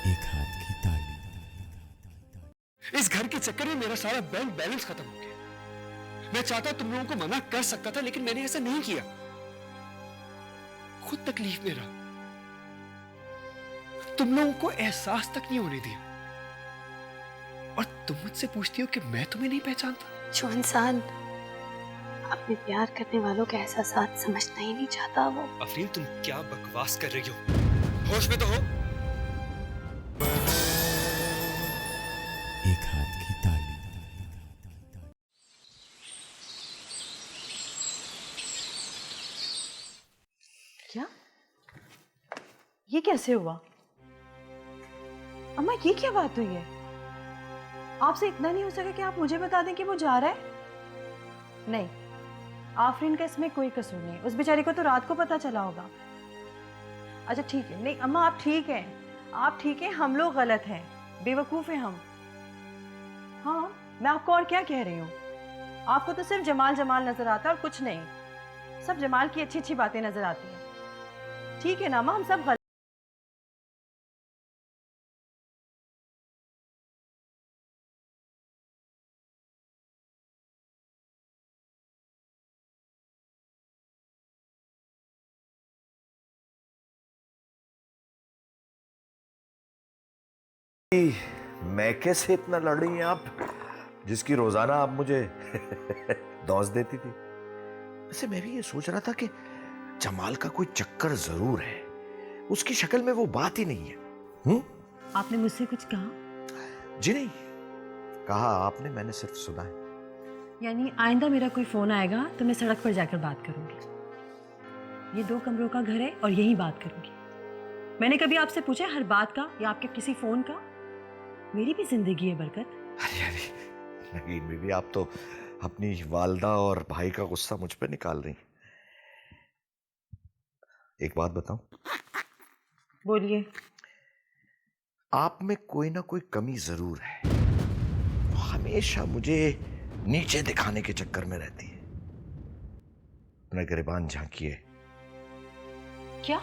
एक हाथ की ताली। इस घर के चक्कर में मेरा सारा बैंक बैलेंस खत्म हो गया। मैं चाहता तुम लोगों को मना कर सकता था, लेकिन मैंने ऐसा नहीं किया। खुद तकलीफ में रहा, तुम लोगों को एहसास तक नहीं होने दिया, और तुम मुझसे पूछती हो कि मैं तुम्हें नहीं पहचानता। जो इंसान अपने प्यार करने वालों के एहसास समझना ही नहीं चाहता, वो अफरीन तुम क्या बकवास कर रही हो? होश में तो हो? एक हाथ की ताली। क्या? ये कैसे हुआ? अम्मा, ये क्या बात हुई है? आपसे इतना नहीं हो सका कि आप मुझे बता दें कि वो जा रहा है? नहीं, आफरीन का इसमें कोई कसूर नहीं। उस बेचारी को तो रात को पता चला होगा। अच्छा ठीक है, नहीं अम्मा, आप ठीक हैं, आप ठीक हैं, हम लोग गलत हैं, बेवकूफ़ हैं हम। हाँ, मैं आपको और क्या कह रही हूँ? आपको तो सिर्फ जमाल जमाल नजर आता है और कुछ नहीं। सब जमाल की अच्छी अच्छी बातें नजर आती हैं। ठीक है ना अम्मा, हम सब गलत। मैं कैसे इतना लड़ रही हैं आप, जिसकी रोजाना आप मुझे दौस देती थी। वैसे मैं भी ये सोच रहा था कि जमाल का कोई चक्कर जरूर है, उसकी शक्ल में वो बात ही नहीं है। आपने मुझसे कुछ कहा? जी नहीं कहा आपने, मैंने सिर्फ सुना है। यानी आइंदा मेरा कोई फोन आएगा तो मैं सड़क पर जाकर बात करूंगी। ये 2 कमरों का घर है और यहीं बात करूंगी। मैंने कभी आपसे पूछा हर बात का या आपके किसी फोन का? मेरी भी जिंदगी है बरकत। अरे अरे नगीन बीबी, आप तो अपनी वालदा और भाई का गुस्सा मुझ पे निकाल रही। एक बात बताऊं? बोलिए। आप में कोई ना कोई कमी जरूर है। वो हमेशा मुझे नीचे दिखाने के चक्कर में रहती है। अपना गिरबान झांकिए। क्या?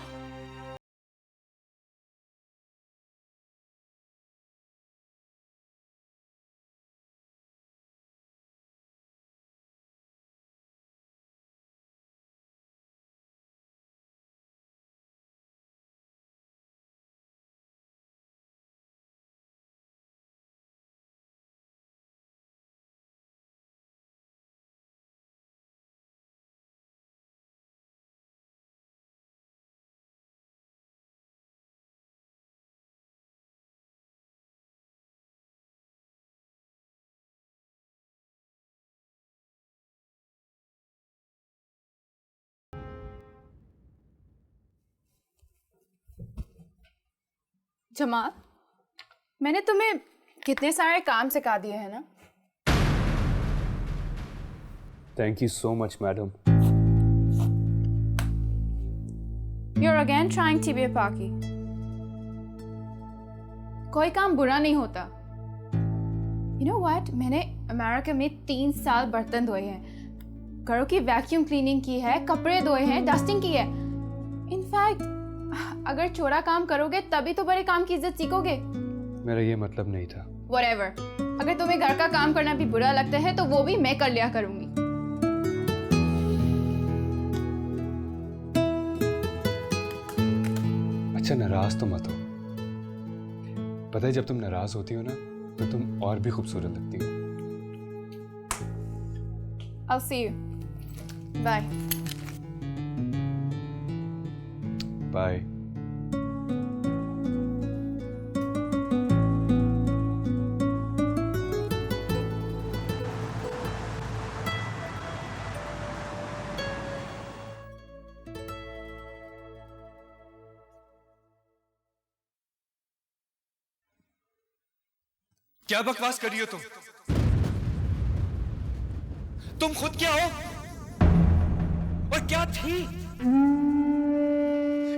जमाल, मैंने तुम्हें कितने सारे काम सिखा दिए हैं ना। Thank you so much, madam. You're again trying to be a Paki. कोई काम बुरा नहीं होता। You know what? मैंने अमेरिका में 3 साल बर्तन धोए हैं, घरों की वैक्यूम क्लीनिंग की है, कपड़े धोए हैं, डस्टिंग की है। इनफैक्ट अगर छोटा काम करोगे तभी तो बड़े काम की इज्जत सीखोगे। मेरा ये मतलब नहीं था। Whatever. अगर तुम्हें घर का काम करना भी बुरा लगता है तो वो भी मैं कर लिया करूंगी। अच्छा, नाराज तो मत हो। पता है, जब तुम नाराज होती हो ना तो तुम और भी खूबसूरत लगती हो। I'll see you. Bye. Bye. क्या बकवास कर रही हो तुम? तुम खुद क्या हो और क्या थी?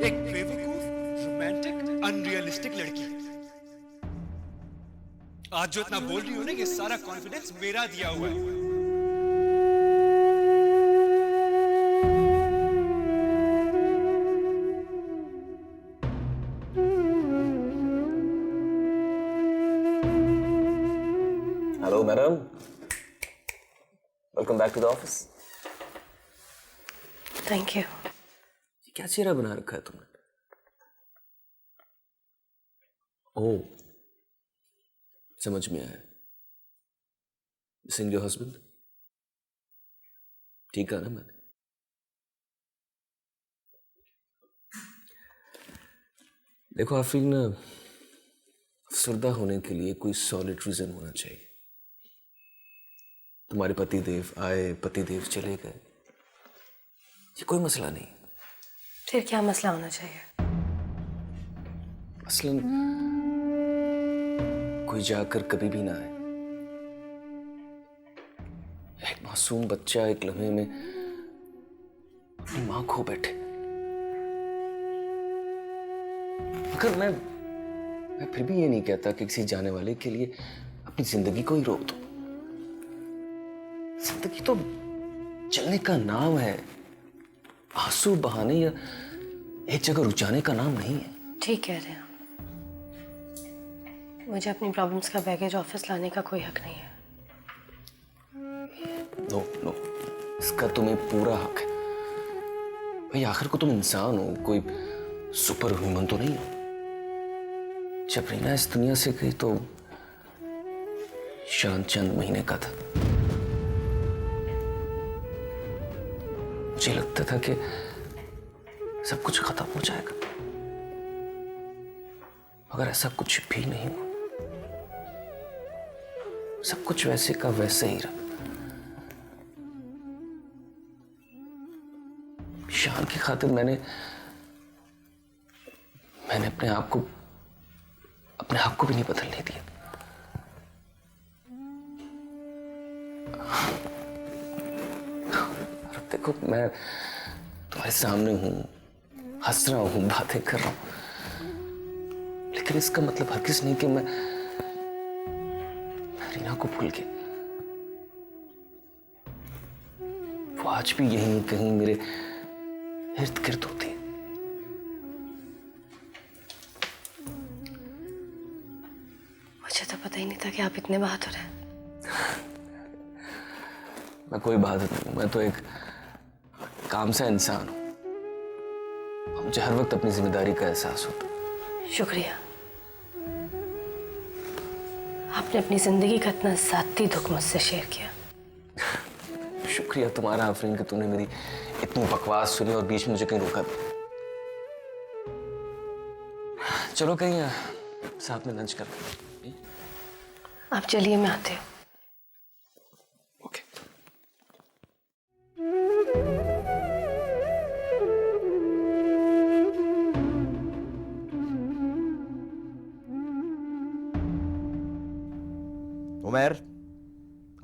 एक बेवकूफ, रोमांटिक, अनरियलिस्टिक लड़की। आज जो इतना बोल रही हो ना, ये सारा कॉन्फिडेंस मेरा दिया हुआ है। Hello madam, welcome back to the office. Thank you. क्या चेहरा बना रखा है तुमने? ओह, समझ में आया। Missing your husband? ठीक है ना मैंने? देखो आफरीन, अफसरदा होने के लिए कोई सॉलिड रीजन होना चाहिए। तुम्हारे पतिदेव आए, पतिदेव चले गए, ये कोई मसला नहीं। फिर क्या मसला होना चाहिए? मसलन कोई जाकर कभी भी ना आए। एक मासूम बच्चा एक लम्हे में अपनी मां खो बैठे। मगर मैं फिर भी ये नहीं कहता कि किसी जाने वाले के लिए अपनी जिंदगी को ही रोक दो। जिंदगी तो चलने का नाम है, आंसू बहाने या एक जगह रुचाने का नाम नहीं है। ठीक कह रहे हैं। मुझे अपनी प्रॉब्लम्स का बैगेज ऑफिस लाने का कोई हक नहीं है। नो नो, इसका तुम्हें पूरा हक है भाई। आखिर को तुम इंसान हो, कोई सुपर ह्यूमन तो नहीं हो। जब रीना इस दुनिया से गई तो शान चंद महीने का था। मुझे लगता था कि सब कुछ खत्म हो जाएगा, मगर ऐसा कुछ भी नहीं हुआ। सब कुछ वैसे का वैसे ही रहा। शान की खातिर मैंने अपने आप को, अपने हक को भी नहीं बदलने दिया। और देखो, मैं तुम्हारे सामने हूं, हंस रहा हूं, बातें कर रहा हूं, लेकिन इसका मतलब हरगिज़ नहीं कि मैं रीना को भूल गया। वो आज भी यहीं कहीं मेरे इर्द गिर्द होती है। मुझे तो पता ही नहीं था कि आप इतने बहादुर हैं। मैं कोई बहादुर नहीं हूं, मैं तो एक काम सा इंसान हूं। मुझे हर वक्त अपनी जिम्मेदारी का एहसास होता। शुक्रिया। आपने अपनी जिंदगी का इतना ज़ाती दुख मुझसे शेयर किया। शुक्रिया तुम्हारा आफरीन कि तूने मेरी इतनी बकवास सुनी और बीच में मुझे कहीं रोका भी। चलो कहीं साथ में लंच करते हैं। आप चलिए, मैं आती हूँ। ओके। उमर,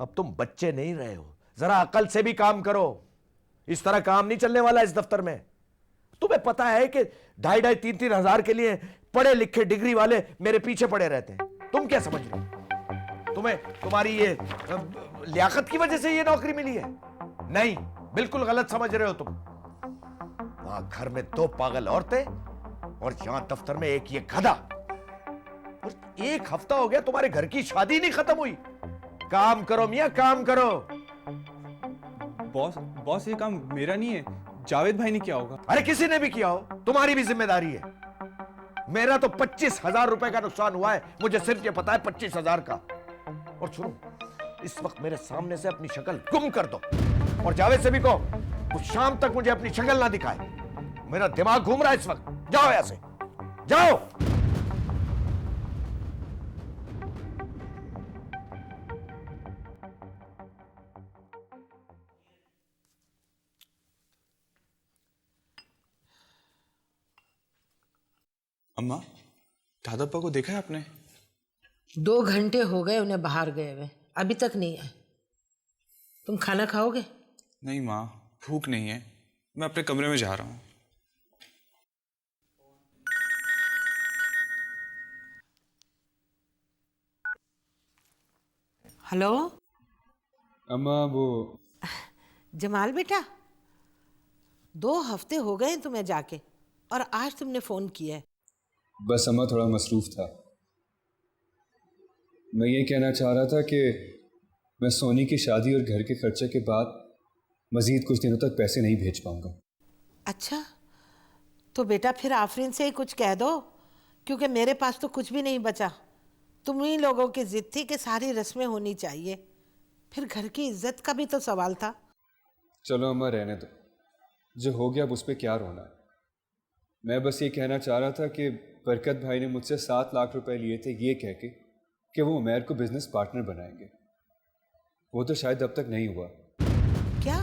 अब तुम बच्चे नहीं रहे हो, जरा अकल से भी काम करो। इस तरह काम नहीं चलने वाला इस दफ्तर में। तुम्हें पता है कि 2,500 3,000 हजार के लिए पढ़े लिखे डिग्री वाले मेरे पीछे पड़े रहते हैं। तुम क्या समझ रहे हो? तुम्हें तुम्हारी ये लियाकत की वजह से ये नौकरी मिली है? नहीं, बिल्कुल गलत समझ रहे हो तुम। वहां घर में 2 पागल औरतें और यहां दफ्तर में एक ये गधा। और 1 हफ्ता हो गया तुम्हारे घर की शादी नहीं खत्म हुई। काम करो मियां, काम करो। बॉस ये काम मेरा नहीं है, जावेद भाई ने किया होगा। अरे किसी ने भी किया हो, तुम्हारी भी जिम्मेदारी है। मेरा तो 25,000 रुपए का नुकसान हुआ है, मुझे सिर्फ ये पता है 25,000 का। और सुनो, इस वक्त मेरे सामने से अपनी शक्ल गुम कर दो और जावेद से भी कहो वो शाम तक मुझे अपनी शक्ल ना दिखाए। मेरा दिमाग घूम रहा है इस वक्त। जाओ यहां से, जाओ। अम्मा, दादापा को देखा है आपने? 2 घंटे हो गए उन्हें बाहर गए हुए, अभी तक नहीं आए। तुम खाना खाओगे? नहीं माँ, भूख नहीं है, मैं अपने कमरे में जा रहा हूँ। हेलो अम्मा, वो जमाल बेटा, 2 हफ्ते हो गए तुम्हें जाके और आज तुमने फोन किया है। बस अम्मा थोड़ा मसरूफ था। मैं ये कहना चाह रहा था कि मैं सोनी की शादी और घर के खर्चे के बाद मज़ीद कुछ दिनों तक पैसे नहीं भेज पाऊंगा। अच्छा, तो बेटा फिर आफरीन से ही कुछ कह दो, क्योंकि मेरे पास तो कुछ भी नहीं बचा। तुम ही लोगों की जिद थी कि सारी रस्में होनी चाहिए, फिर घर की इज्जत का भी तो सवाल था। चलो अम्मा, रहने दो, जो हो गया अब उस पर क्या रोना है। मैं बस ये कहना चाह रहा था कि बरकत भाई ने मुझसे 7 लाख रुपए लिए थे ये कह के कि वो उमैर को बिजनेस पार्टनर बनाएंगे। वो तो शायद अब तक नहीं हुआ। क्या?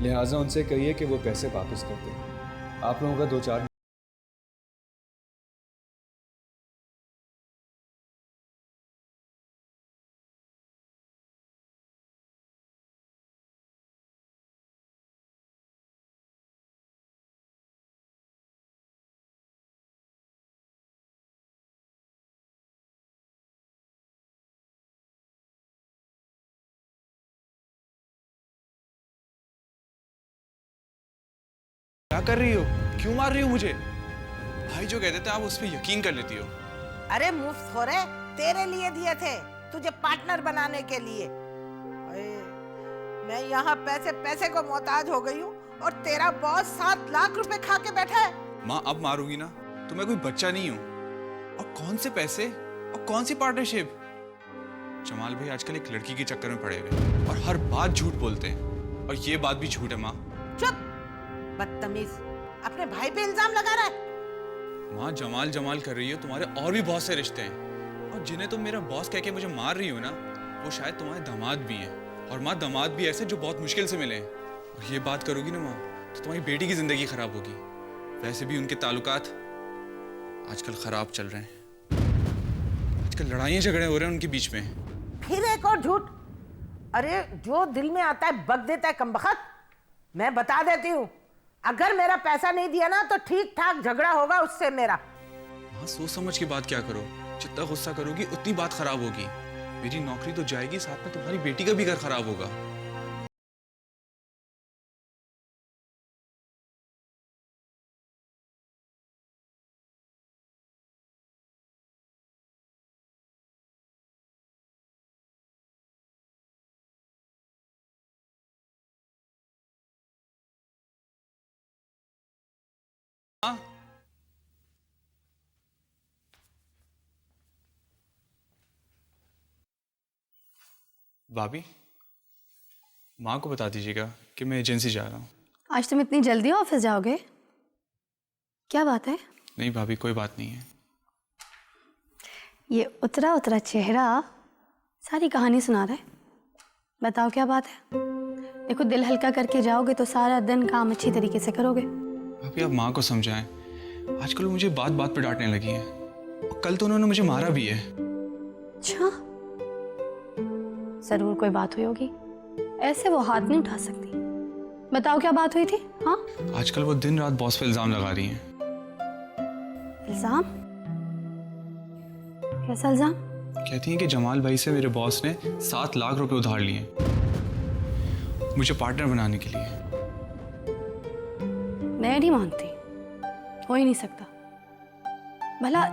लिहाजा उनसे कहिए कि वो पैसे वापस कर दें। आप लोगों का 2-4 क्या कर रही हो? क्यों मार रही हो मुझे? भाई जो कहते थे आप उस पर यकीन कर लेती हो। अरे मुफ्त हो रहे, तेरे लिए दिए थे, तुझे पार्टनर बनाने के लिए। अरे, मैं यहाँ पैसे पैसे को मोहताज हो गई हूँ और तेरा बॉस 7 लाख रुपए खा के बैठा है। माँ अब मारूंगी ना तो मैं कोई बच्चा नहीं हूँ। और कौन से पैसे और कौन सी पार्टनरशिप? जमाल भाई आजकल एक लड़की के चक्कर में पड़े हुए और हर बात झूठ बोलते हैं, और ये बात भी झूठ है। माँ चुप, बदतमीज, अपने भाई पे इल्जाम लगा रहा है। माँ जमाल जमाल कर रही हो, तुम्हारे और भी बहुत से रिश्ते हैं, और जिन्हें तुम मेरा बॉस कह के मुझे मार रही हो ना, वो शायद तुम्हारे दामाद भी हैं। और माँ दामाद भी ऐसे जो बहुत मुश्किल से मिले हैं। और ये बात करोगी ना माँ तो तुम्हारी बेटी की जिंदगी खराब होगी। वैसे भी उनके ताल्लुकात आजकल खराब चल रहे हैं। आजकल लड़ाइयाँ झगड़े हो रहे हैं उनके बीच में। फिर एक और झूठ। अरे जो दिल में आता है बक देता है कमबख्त। मैं बता देती हूँ, अगर मेरा पैसा नहीं दिया ना तो ठीक ठाक झगड़ा होगा उससे मेरा। हाँ, सोच समझ के बात क्या करो। जितना गुस्सा करोगी उतनी बात खराब होगी। मेरी नौकरी तो जाएगी, साथ में तुम्हारी बेटी का भी घर खराब होगा। हाँ? भाभी, माँ को बता दीजिएगा कि मैं एजेंसी जा रहा हूँ। आज तुम इतनी जल्दी ऑफिस जाओगे? क्या बात है? नहीं भाभी, कोई बात नहीं है। ये उतरा उतरा चेहरा सारी कहानी सुना रहा है। बताओ क्या बात है? देखो, दिल हल्का करके जाओगे तो सारा दिन काम अच्छी तरीके से करोगे। भाभी आप माँ को समझाएं। आजकल वो मुझे बात बात पे डांटने लगी हैं, और कल तो उन्होंने मुझे मारा भी है। अच्छा, जरूर कोई बात हुई होगी, ऐसे वो हाथ नहीं उठा सकती। बताओ क्या बात हुई थी? हाँ, आजकल वो दिन रात बॉस पे इल्जाम लगा रही हैं। इल्जाम? कैसा इल्जाम? कहती हैं कि जमाल भाई से मेरे बॉस ने 7 लाख रुपए उधार लिए मुझे पार्टनर बनाने के लिए। मैं नहीं मानती, हो ही नहीं सकता। भला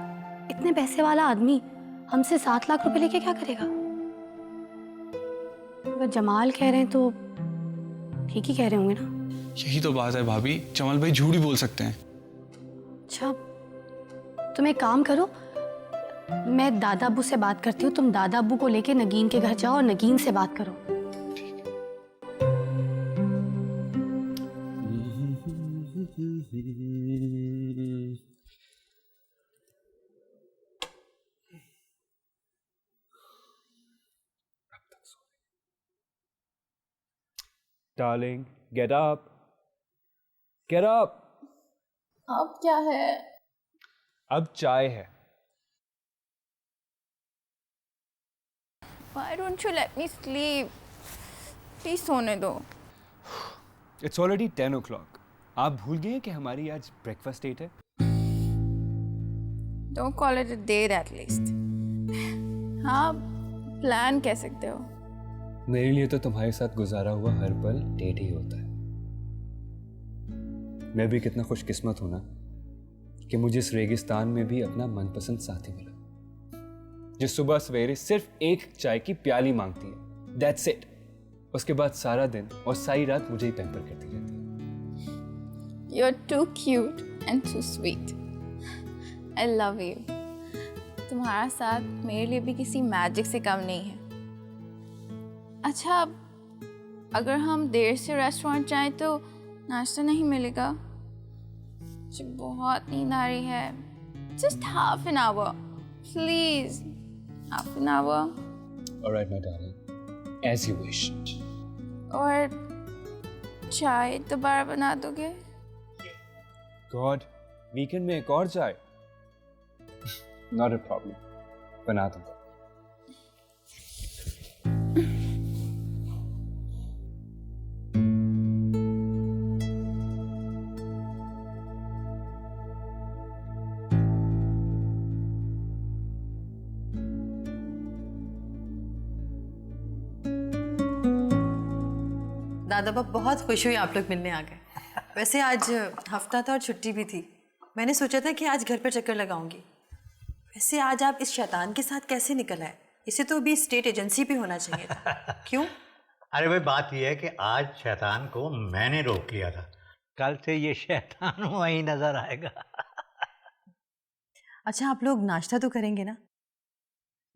इतने पैसे वाला आदमी हमसे 7 लाख रुपए लेके क्या करेगा? अगर जमाल कह रहे हैं तो ठीक ही कह रहे होंगे ना। यही तो बात है भाभी, जमाल भाई झूठ ही बोल सकते हैं। अच्छा, तुम एक काम करो, मैं दादा अब्बू से बात करती हूँ, तुम दादा अब्बू को लेके नगीन के घर जाओ और नगीन से बात करो। Darling, get up, get up. अब क्या है? अब चाय है। Why don't you let me sleep? Please सोने दो। It's already 10 o'clock। आप भूल गए हैं कि हमारी आज ब्रेकफास्ट डेट है? Don't call it a date at least. हाँ, प्लान कह सकते हो। मेरे लिए तो तुम्हारे साथ गुजारा हुआ हर पल डेट ही होता है। मैं भी कितना खुशकिस्मत हूं ना कि मुझे इस रेगिस्तान में भी अपना मनपसंद साथी मिला। जो सुबह सवेरे सिर्फ एक चाय की प्याली मांगती है, दैट्स इट। उसके बाद सारा दिन और सारी रात मुझे ही पैम्पर करती रहती है। You're too cute and too sweet. I love you. तुम्हारा साथ मेरे लिए भी किसी मैजिक से कम नहीं है। अच्छा, अगर हम देर से रेस्टोरेंट जाएं तो नाश्ता नहीं मिलेगा? मुझे बहुत नींद आ रही है। Just half an hour, please. Half an hour. All right, my darling, as you wish. और चाय दोबारा बना दोगे? God, वीकेंड में एक और चाय? Not a problem. बना दूंगा। दादा बाबा बहुत खुश हुई आप लोग मिलने आ गए। वैसे आज हफ्ता था और छुट्टी भी थी। मैंने सोचा था कि आज घर पर चक्कर लगाऊंगी। वैसे आज आप इस शैतान के साथ कैसे निकल आए? इसे तो अभी स्टेट एजेंसी पे होना चाहिए था। क्यों? अरे भाई बात यह है कि आज शैतान को मैंने रोक लिया था, कल से ये शैतान वहीं नजर आएगा। अच्छा, आप लोग नाश्ता तो करेंगे ना?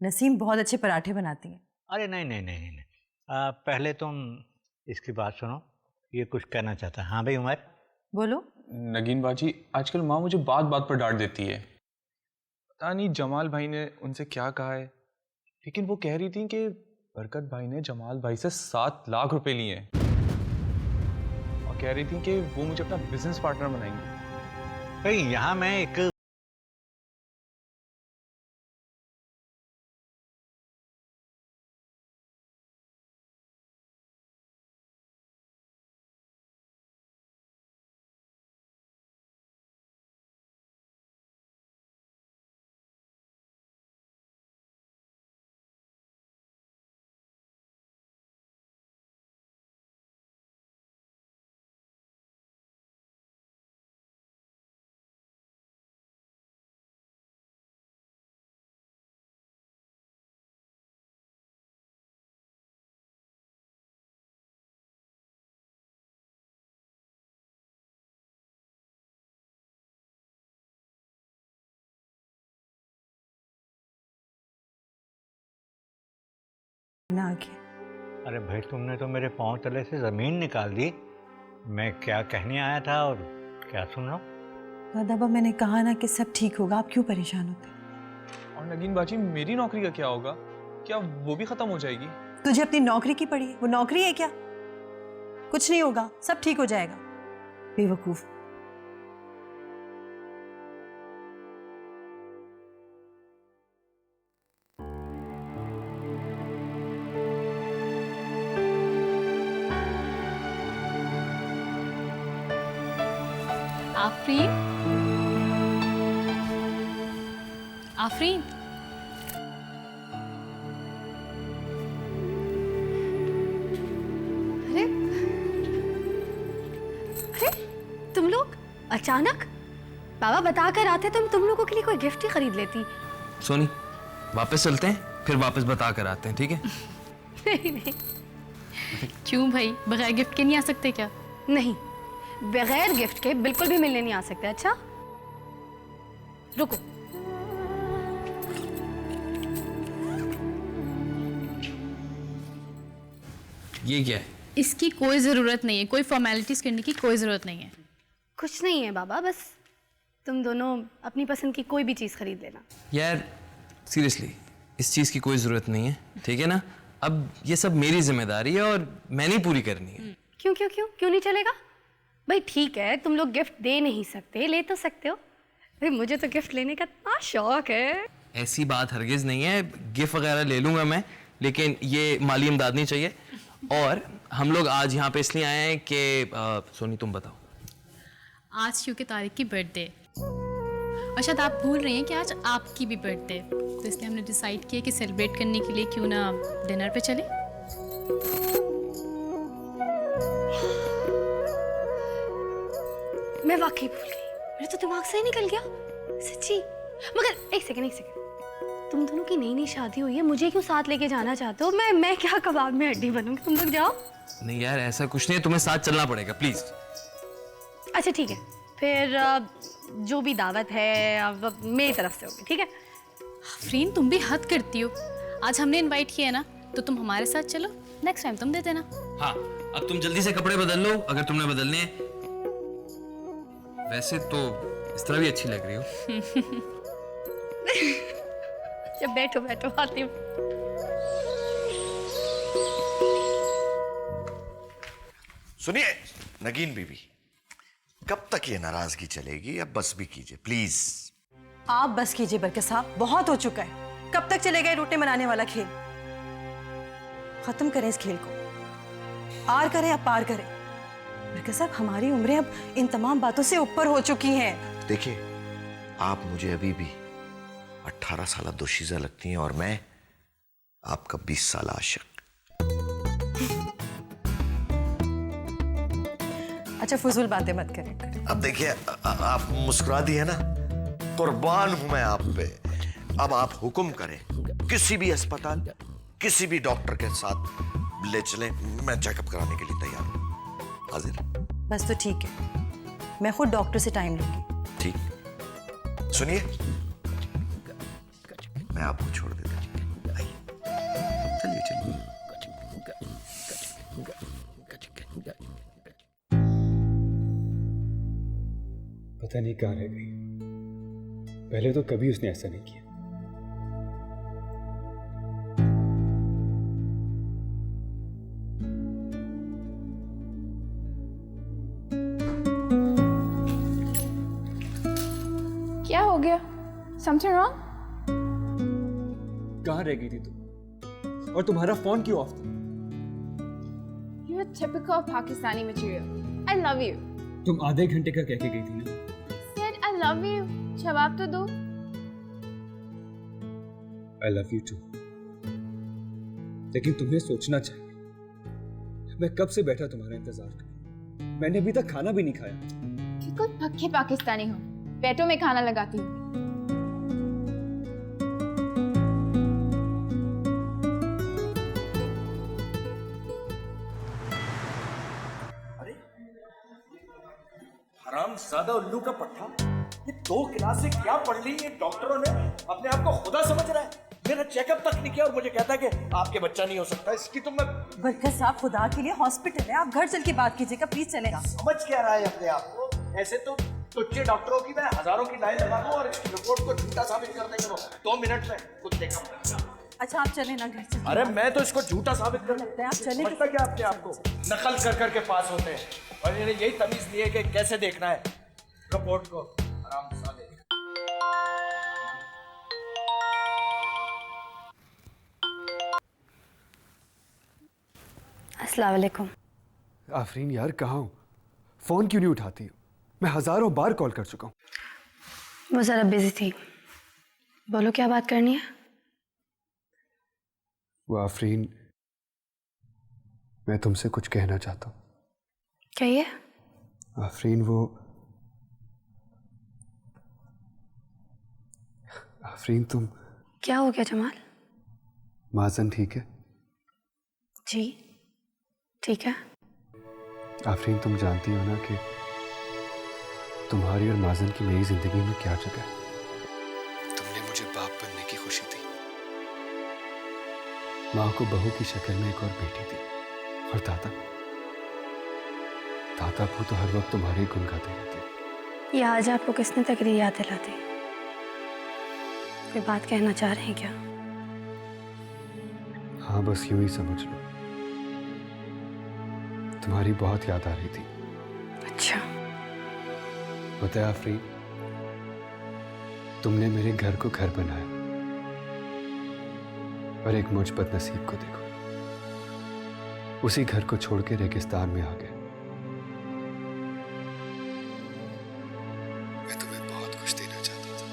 नसीम बहुत अच्छे पराठे बनाती हैं। अरे नहीं नहीं नहीं नहीं, पहले तुम इसकी बात सुनो, ये कुछ कहना चाहता है। हाँ भाई उमर, बोलो। नगीन बाजी, आजकल माँ मुझे बात बात पर डांट देती है। पता नहीं जमाल भाई ने उनसे क्या कहा है, लेकिन वो कह रही थी कि बरकत भाई ने जमाल भाई से 7 लाख रुपए लिए हैं और कह रही थी कि वो मुझे अपना बिजनेस पार्टनर बनाएंगे। भाई यहाँ मैं एक ना आगे। अरे भाई तुमने तो मेरे पाँव तले से जमीन निकाल दी। मैं क्या कहने आया था और क्या सुन रहा हूँ। दादा बाबा, मैंने कहा ना कि सब ठीक होगा, आप क्यों परेशान होते? और नगीन बाजी, मेरी नौकरी का क्या होगा? क्या वो भी खत्म हो जाएगी? तुझे अपनी नौकरी की पड़ी है, वो नौकरी है क्या? कुछ नहीं होगा, सब ठीक हो जाएगा। बेवकूफ। आफरीन, आफरीन, अरे अरे तुम लोग अचानक? बाबा बता कर आते तो तुम लोगों के लिए कोई गिफ्ट ही खरीद लेती। सोनी, वापस चलते हैं, फिर वापस बता कर आते हैं, ठीक है? नहीं नहीं क्यों भाई, बगैर गिफ्ट के नहीं आ सकते क्या? नहीं, बगैर गिफ्ट के बिल्कुल भी मिलने नहीं आ सकते। अच्छा रुको, ये क्या है? इसकी कोई ज़रूरत नहीं है, कोई फॉर्मेलिटीज़ करने की कोई ज़रूरत नहीं है। कुछ नहीं है बाबा, बस तुम दोनों अपनी पसंद की कोई भी चीज़ खरीद लेना। यार सीरियसली, इस चीज़ की कोई ज़रूरत नहीं है, ठीक है ना? अब ये सब मेरी जिम्मेदारी है और मैंने ही पूरी करनी है। क्यों क्यों क्यों क्यों नहीं चलेगा भाई? ठीक है, तुम लोग गिफ्ट दे नहीं सकते, ले तो सकते हो भाई। मुझे तो गिफ्ट लेने का इतना शौक है। ऐसी बात हरगिज़ नहीं है, गिफ्ट वगैरह ले लूँगा मैं, लेकिन ये माली इमदाद नहीं चाहिए। और हम लोग आज यहाँ पे इसलिए आए हैं कि सोनी तुम बताओ। आज क्योंकि तारिक की बर्थडे, और शायद आप भूल रही हैं कि आज आपकी भी बर्थडे, तो इसलिए हमने डिसाइड किया कि सेलिब्रेट करने के लिए क्यों ना डिनर पे चले। मैं वाकई भूल गई, मेरे तो दिमाग से ही निकल गया सच्ची। मगर एक सेकंड, तुम दोनों की नई नई शादी हुई है, मुझे क्यों साथ लेके जाना चाहते हो? मैं क्या कबाब में हड्डी बनूंगी? तुम लोग जाओ। नहीं यार ऐसा कुछ नहीं है, तुम्हें साथ चलना पड़ेगा प्लीज। अच्छा ठीक है, फिर जो भी दावत है अब मेरी तरफ से होगी, ठीक है? आफरीन तुम भी हद करती हो। आज हमने इनवाइट किया है ना, तो तुम हमारे साथ चलो, नेक्स्ट टाइम तुम दे देना। हाँ अब तुम जल्दी से कपड़े बदल लो अगर तुमने बदलने हैं। वैसे तो इस तरह भी अच्छी लग रही हो। जब बैठो बैठो, आती हूँ। सुनिए नगीन बीबी, कब तक ये नाराजगी चलेगी? अब बस भी कीजिए प्लीज। आप बस कीजिए बरकत साहब, बहुत हो चुका है। कब तक चलेगा ये रोटे मनाने वाला खेल? खत्म करें इस खेल को, आर करें या पार करें। बरकत साहब हमारी उम्रें अब इन तमाम बातों से ऊपर हो चुकी हैं। देखिए आप मुझे अभी भी 18 साल दोशीज़ा लगती हैं और मैं आपका 20 साल आशिक। अच्छा फजूल बातें मत करें। अब देखिए आप मुस्कुरा दी है ना, कुर्बान हूं मैं आप पे। अब आप हुक्म करें, किसी भी अस्पताल किसी भी डॉक्टर के साथ ले चलें, मैं चेकअप कराने के लिए तैयार हूं। हाजिर? बस तो ठीक है, मैं खुद डॉक्टर से टाइम लूंगी। ठीक। सुनिए मैं आपको छोड़ देता हूं, आइए चलिए चलिए। पता नहीं कहाँ रह गई, पहले तो कभी उसने ऐसा नहीं किया। क्या हो गया? Something wrong? कहाँ रह गई थी तुम? और तुम्हारा फोन क्यों ऑफ था? You're typical Pakistani material. I love you. तुम आधे घंटे का कह के गई थी ना। Said I love you. जवाब तो दो। I love you too. लेकिन तुम्हें सोचना चाहिए, मैं कब से बैठा तुम्हारा इंतजार कर, मैंने अभी तक खाना भी नहीं खाया। बिल्कुल पक्के पाकिस्तानी हो, पेटों में खाना लगाती हूँ। हरामजादा उल्लू का पट्टा, ये 2 क्लासें क्या पढ़ ली ये डॉक्टरों ने? अपने आप को खुदा समझ रहा है, मेरा चेकअप तक नहीं किया और मुझे कहता है कि आपके बच्चा नहीं हो सकता। इसकी तो मैं। बरकत साहब खुदा के लिए हॉस्पिटल है, आप घर चल के बात कीजिएगा प्लीज। चलेगा? समझ क्या रहा है अपने आप को? ऐसे तो तुच्चे डॉक्टरों की मैं हजारों की लाइन लगा दूं और इसकी रिपोर्ट को झूठा साबित कर देंगे 2 मिनट में कुछ देखा। अच्छा आप चले ना घर से। अरे मैं तो इसको झूठा साबित कर लगता है आप चले। समझता क्या अपने आप को? नकल कर करके पास होते हैं और इन्हें यही तमीज दी है कि कैसे देखना है रिपोर्ट को। हरामजादे। अस्सलाम वालेकुम। आफरीन यार कहाँ हो? फोन क्यों नहीं उठाती हो? मैं हजारों बार कॉल कर चुका हूँ। वो ज़रा बिजी थी। बोलो क्या बात करनी है? वो आफरीन, मैं तुमसे कुछ कहना चाहता हूँ। कहिए। आफरीन वो आफरीन तुम। क्या हो गया जमाल? माजन ठीक है? जी ठीक है। आफरीन तुम जानती हो ना कि तुम्हारी और माजन की मेरी जिंदगी में क्या जगह है। तुमने मुझे बाप बनने की खुशी दी, माँ को बहू की शक्ल में एक और बेटी दी, और दादा वो तो हर वक्त तुम्हारे ही गुण गाते रहते। ये आज आपको किसने तकरीर याद दिलाती? कोई बात कहना चाह रहे हैं क्या? हाँ बस यूं ही समझ लो, तुम्हारी बहुत याद आ रही थी। अच्छा। पता है आफरीन, तुमने मेरे घर को घर बनाया और एक मुझ बदनसीब को देखो, उसी घर को छोड़ के रेगिस्तान में आ गए। मैं तुम्हें बहुत कुछ देना चाहता था,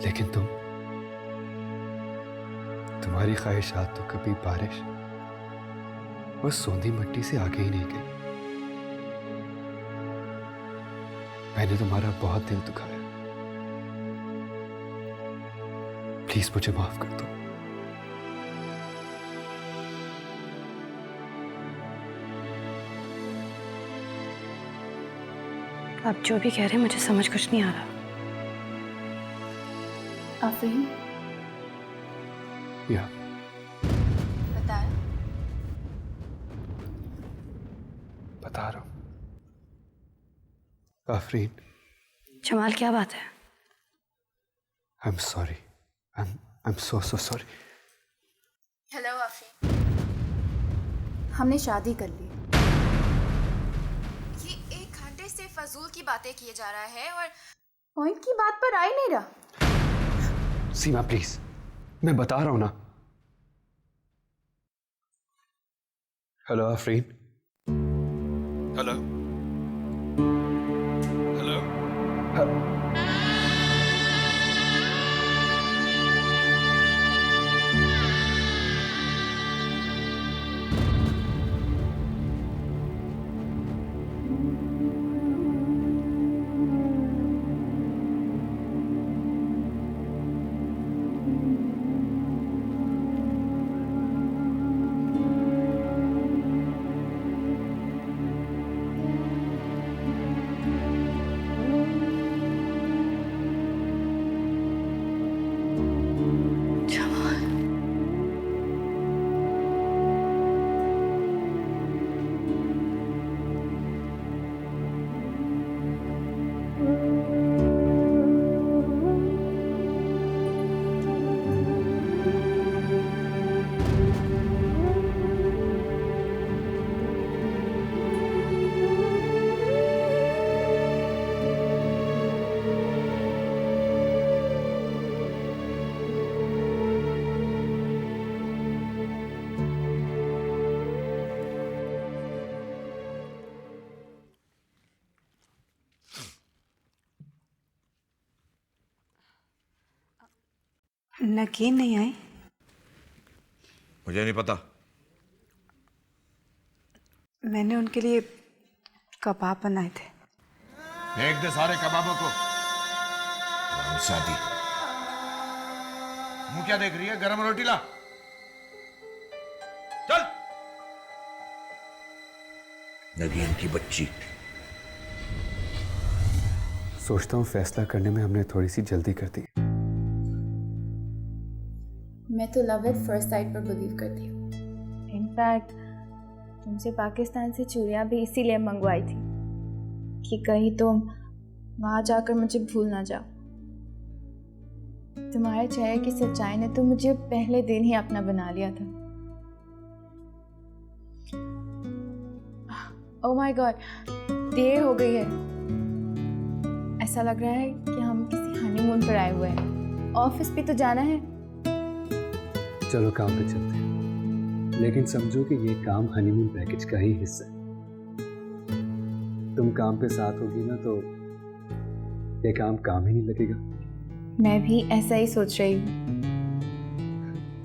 लेकिन तुम्हारी ख्वाहिशात तो कभी बारिश और सोंधी मिट्टी से आगे ही नहीं गई। मैंने तुम्हारा बहुत दिल दुखाया, प्लीज मुझे माफ कर दो। आप जो भी कह रहे हैं मुझे समझ कुछ नहीं आ रहा। आफरीन, या बताया। बता रहा हूं। आफरीन, जमाल क्या बात है? I am sorry, I am so sorry. Hello Afreen, हमने शादी कर ली। ये 1 घंटे से फजूल की बातें किए जा रहा है और पॉइंट की बात पर आ ही नहीं रहा। सीमा प्लीज, मैं बता रहा हूं ना। Hello Afreen, hello hello. Naqeen नहीं आए? मुझे नहीं पता। मैंने उनके लिए कबाब बनाए थे। फेंक दे सारे कबाबों को। शादी मुंह क्या देख रही है? गरम रोटी ला। चल। नगीन की बच्ची। सोचता हूँ फैसला करने में हमने थोड़ी सी जल्दी कर दी। मैं तो लव एट फर्स्ट साइट पर बिलीव करती हूँ। इनफैक्ट तुमसे पाकिस्तान से चूड़ियाँ भी इसीलिए मंगवाई थी कि कहीं तुम वहाँ जाकर मुझे भूल ना जाओ। तुम्हारे चेहरे की सच्चाई ने तो मुझे पहले दिन ही अपना बना लिया था। ओह माय गॉड, देर हो गई है। ऐसा लग रहा है कि हम किसी हनीमून पर आए हुए हैं। ऑफिस भी तो जाना है। चलो काम पे चलते हैं, लेकिन समझो कि ये काम हनीमून पैकेज का ही हिस्सा है। तुम काम पे साथ होगी ना तो ये काम ही नहीं लगेगा। मैं भी ऐसा ही सोच रही हूँ।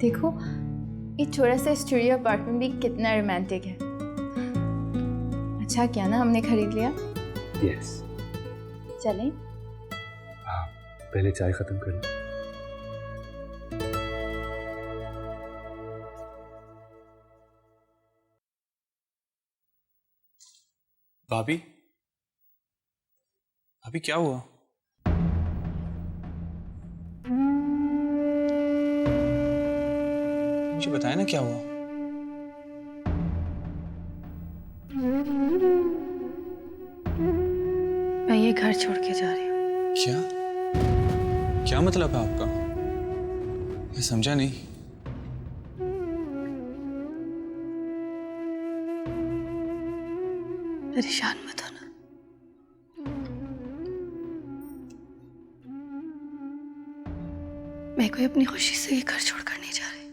देखो, ये छोटा सा स्टूडियो अपार्टमेंट भी कितना रोमांटिक है। अच्छा क्या ना हमने खरीद लिया। यस। चलें? हाँ, पहले चाय खत्म कर लो। भाभी, भाभी क्या हुआ? मुझे बताया ना क्या हुआ। मैं ये घर छोड़ के जा रही हूँ। क्या? क्या मतलब है आपका? मैं समझा नहीं। परेशान मत होना। मैं कोई अपनी खुशी से ये घर छोड़कर नहीं जा रही।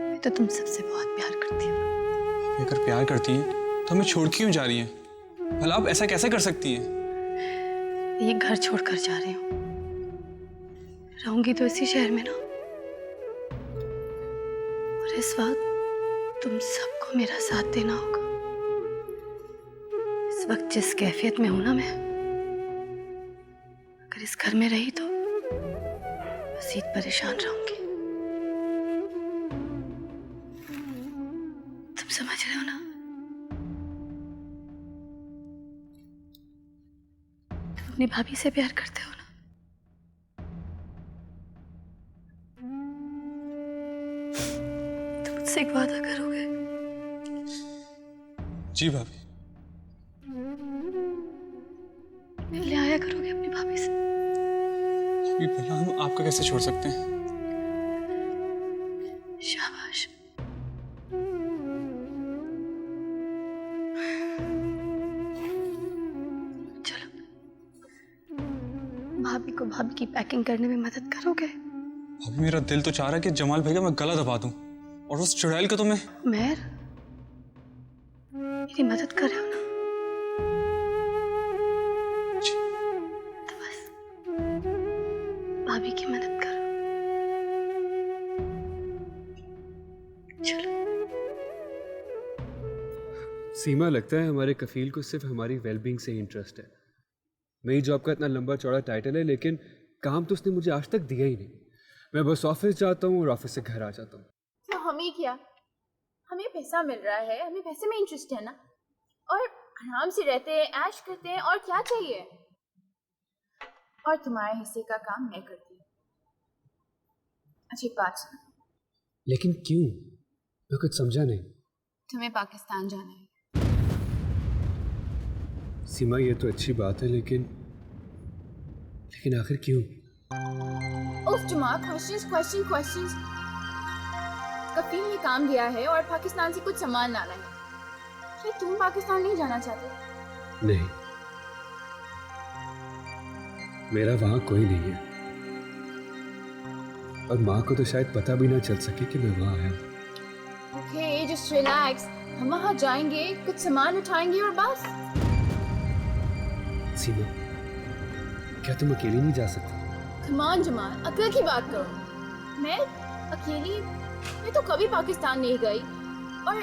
मैं तो तुम सबसे बहुत प्यार करती हूँ। आप अगर प्यार करती हैं तो हमें छोड़ के क्यों जा रही हैं? भला आप ऐसा कैसे कर सकती हैं? ये घर छोड़कर जा रही हूँ। रहूंगी तो इसी शहर में ना। और इस वक्त तुम सबको मेरा साथ देना होगा। इस वक्त जिस कैफियत में हूं ना मैं, अगर इस घर में रही तो मज़ीद परेशान रहूंगी। तुम समझ रहे हो ना? तुम अपनी भाभी से प्यार करते हो ना? तुम मुझसे एक वादा करोगे? जी भाभी। मिलने आया करोगे अपनी भाभी से? भाभी भला हम आपका कैसे छोड़ सकते हैं? शाबाश। चलो, भाभी को भाभी की पैकिंग करने में मदद करोगे? भाभी मेरा दिल तो चाह रहा है कि जमाल भाई का मैं गला दबा दूं, और उस चुड़ैल को तो मैं मेहर, मेरी मदद कर रहे हो ना? तो बस भाभी की मदद करो। चलो। सीमा, लगता है हमारे कफील को सिर्फ हमारी वेलबींग से ही इंटरेस्ट है। मेरी जॉब का इतना लंबा चौड़ा टाइटल है, लेकिन काम तो उसने मुझे आज तक दिया ही नहीं। मैं बस ऑफिस जाता हूँ और ऑफिस से घर आ जाता हूँ। तो हमें क्या, हमें पैसा मिल रहा है, हमें पैसे में इंटरेस्ट है ना, और आराम से रहते हैं, ऐश करते हैं, और क्या चाहिए। और तुम्हारे हिस्से का काम मैं करती हूँ। अच्छी बात सुनो। लेकिन क्यों? मैं कुछ समझा नहीं। तुम्हें पाकिस्तान जाना है। सीमा, ये तो अच्छी बात है, लेकिन आखिर क्यों? उफ जमाल, क्वेश्चंस। कफील ने काम दिया है और पाकिस्तान से कुछ सामान लाना है। क्या तुम पाकिस्तान नहीं जाना चाहते? नहीं, मेरा वहां कोई नहीं है, और माँ को तो शायद पता भी ना चल सके कि मैं वहां आया हूं। Okay, just relax. हम वहां जाएंगे, कुछ सामान उठाएंगे और बस। सीमा, क्या तुम अकेली नहीं जा सकती? कम ऑन जमाल, अकल की बात करो। मैं अकेली? मैं तो कभी पाकिस्तान नहीं गई, और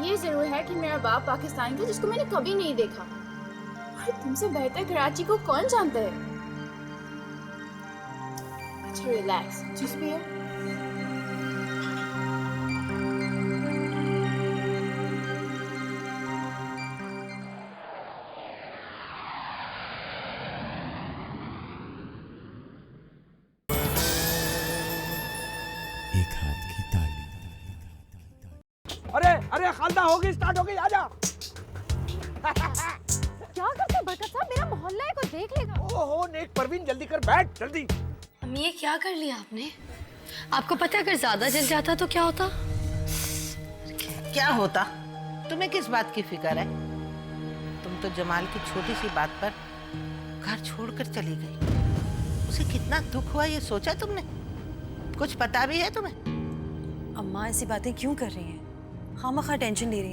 ये जरूर है कि मेरा बाप पाकिस्तान का, जिसको मैंने कभी नहीं देखा। और तुमसे बेहतर कराची को कौन जानता है? अच्छा रिलैक्स, जूस पियो। एक हाथ की ताली। अरे खालदा होगी, स्टार्ट हो गई, आजा। क्या करते बरकत साहब, मेरा मोहल्ला है, कोई देख लेगा। ओहो नेक परवीन, जल्दी कर, बैठ जल्दी। अम्मी, ये क्या कर लिया आपने? आपको पता है अगर ज्यादा जल जाता तो क्या होता? क्या होता? तुम्हें किस बात की फिक्र है? तुम तो जमाल की छोटी सी बात पर घर छोड़कर चली गई। उसे कितना दुख हुआ ये सोचा तुमने? कुछ पता भी है तुम्हें? अम्मा ऐसी बातें क्यों कर रही हैं? खामखा टेंशन ले रही